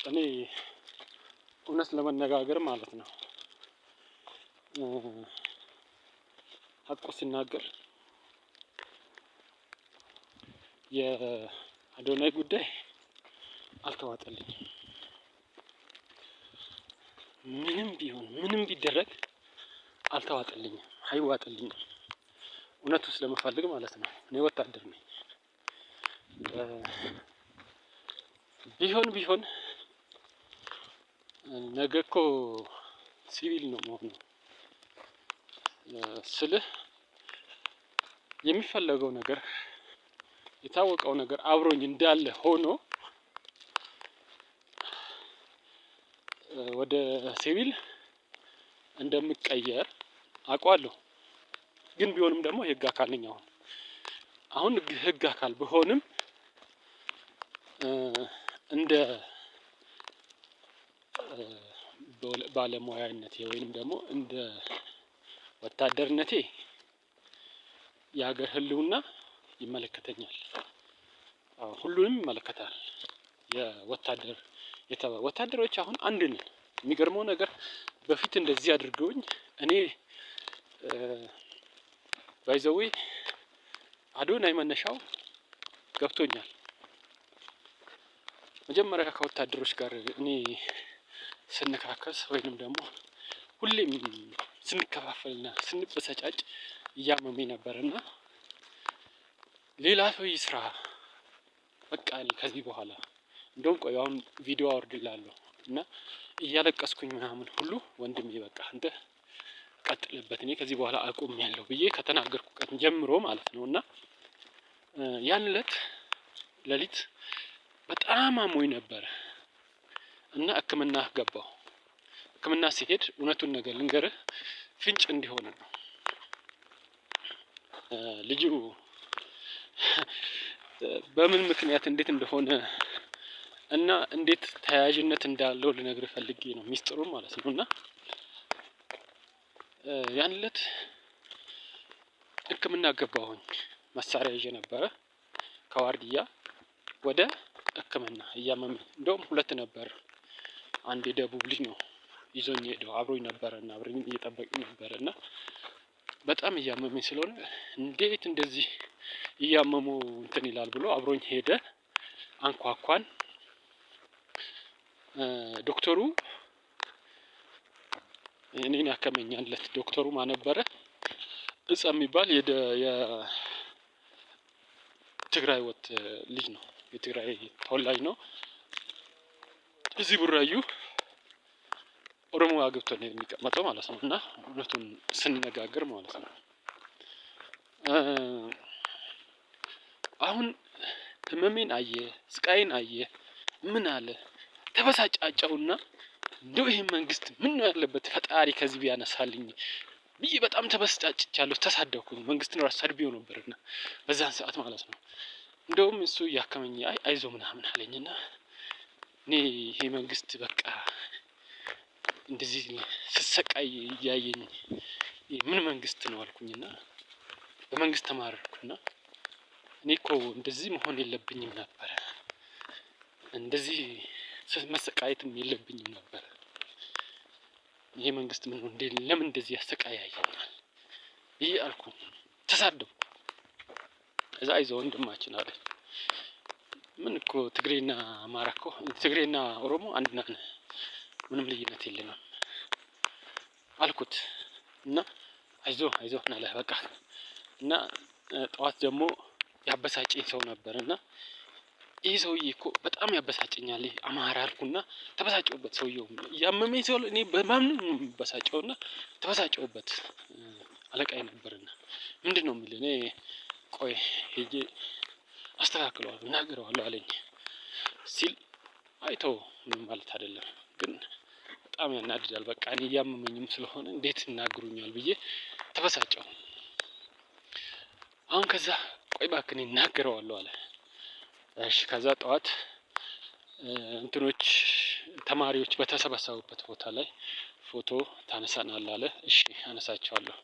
እኔ እውነት ለመነጋገር ማለት ነው ሀቁ ሲናገር የአዶናይ ጉዳይ አልተዋጠልኝም። ምንም ቢሆን ምንም ቢደረግ አልተዋጠልኝም፣ አይዋጥልኝም። እውነቱን ስለምፈልግ ማለት ነው። እኔ ወታደር ነኝ። ቢሆን ነገ እኮ ሲቪል ነው መሆኑ ስልህ የሚፈለገው ነገር የታወቀው ነገር አብሮኝ እንዳለ ሆኖ ወደ ሲቪል እንደምቀየር አውቃለሁ። ግን ቢሆንም ደግሞ የህግ አካል ነኝ። አሁን ህግ አካል ብሆንም እንደ ባለሙያነቴ ወይንም ደግሞ እንደ ወታደርነቴ የሀገር ህልውና ይመለከተኛል። ሁሉንም ይመለከታል። ወታደሮች አሁን አንድ ነን። የሚገርመው ነገር በፊት እንደዚህ አድርገውኝ እኔ ባይ ዘ ዌይ አዶናይ መነሻው ገብቶኛል። መጀመሪያ ከወታደሮች ጋር እኔ ስንካከስ ወይንም ደግሞ ሁሌም ስንከፋፈልና ስንበሳጫጭ እያመመኝ ነበርና ሌላ ሰው ይስራ በቃ ከዚህ በኋላ እንደውም ቆይ አሁን ቪዲዮ አወርድልሃለሁ እና እያለቀስኩኝ ምናምን ሁሉ ወንድሜ በቃ አንተ ቀጥልበት እኔ ከዚህ በኋላ አቁሜያለሁ ብዬ ከተናገርኩ ቀን ጀምሮ ማለት ነው። እና ያን እለት ሌሊት በጣም አሞኝ ነበር እና ህክምና ገባሁ። ህክምና ሲሄድ እውነቱን ነገር ልንገርህ ፍንጭ እንዲሆን ነው። ልጁ በምን ምክንያት እንዴት እንደሆነ እና እንዴት ተያያዥነት እንዳለው ልነግርህ ፈልጌ ነው ሚስጥሩን ማለት ነው። እና ያን እለት ህክምና ገባሁኝ። መሳሪያ ይዤ ነበረ ከዋርድያ ወደ ህክምና እያመመኝ እንደውም ሁለት ነበር። አንድ የደቡብ ልጅ ነው ይዞኝ ሄደው አብሮኝ ነበረና አብሮኝ እየጠበቀኝ ነበርና በጣም እያመመኝ ስለሆነ እንዴት እንደዚህ እያመሙ እንትን ይላል ብሎ አብሮኝ ሄደ። አንኳኳን። ዶክተሩ እኔን ያከመኛለት ዶክተሩ ማን ነበረ? እፀ የሚባል የትግራይ ልጅ ነው። የትግራይ ተወላጅ ነው። እዚህ ቡራዩ ኦሮሞ አግብቶ ነው የሚቀመጠው ማለት ነው። እና እውነቱን ስንነጋገር ማለት ነው። አሁን ህመሜን አየ፣ ስቃይን አየ፣ ምን አለ ተበሳጫጨውና እንደው ይሄ መንግስት ምን ነው ያለበት ፈጣሪ ከዚህ ቢያነሳልኝ ብዬ በጣም ተበሳጭቻለሁ። ተሳደብኩኝ። መንግስትን ራሱ ሰድቤው ነበርና በዛን ሰዓት ማለት ነው። እንደውም እሱ እያከመኝ አይዞ ምናምን አለኝና እኔ ይሄ መንግስት በቃ እንደዚህ ስሰቃይ እያየኝ ምን መንግስት ነው አልኩኝና በመንግስት ተማረርኩና እኔ እኮ እንደዚህ መሆን የለብኝም ነበር። እንደዚህ መሰቃየትም የለብኝም ነበር። ይሄ መንግስት ምን ነው ለምን እንደዚህ ያሰቃያየኛል ብዬ አልኩኝ። ተሳደብኩ። እዛ አይዞህ ወንድማችን አለ። ምን እኮ ትግሬና አማራ እኮ ትግሬና ኦሮሞ አንድ ነን፣ ምንም ልዩነት የለንም አልኩት። እና አይዞህ አለ በቃ። እና ጠዋት ደግሞ ያበሳጨኝ ሰው ነበርና ይሄ ሰውዬ እኮ በጣም ያበሳጨኛል አማራ አልኩና ተበሳጨሁበት። ሰውዬው ያመመኝ ሰው እኔ በማንም የምበሳጨውና ተበሳጨሁበት። አለቃዬ ነበርና ምንድነው የሚል እኔ ቆይ ሄጄ አስተካክለዋለሁ እናገረዋለሁ አለኝ ሲል አይተው ምንም ማለት አይደለም፣ ግን በጣም ያናድዳል። በቃ እኔ እያመመኝም ስለሆነ እንዴት ይናገሩኛል ብዬ ተበሳጨሁ። አሁን ከዛ ቆይ እባክህ እኔ እናገረዋለሁ አለ። እሺ ከዛ ጠዋት እንትኖች ተማሪዎች በተሰበሰቡበት ቦታ ላይ ፎቶ ታነሳናለህ አለ። እሺ አነሳቸዋለሁ።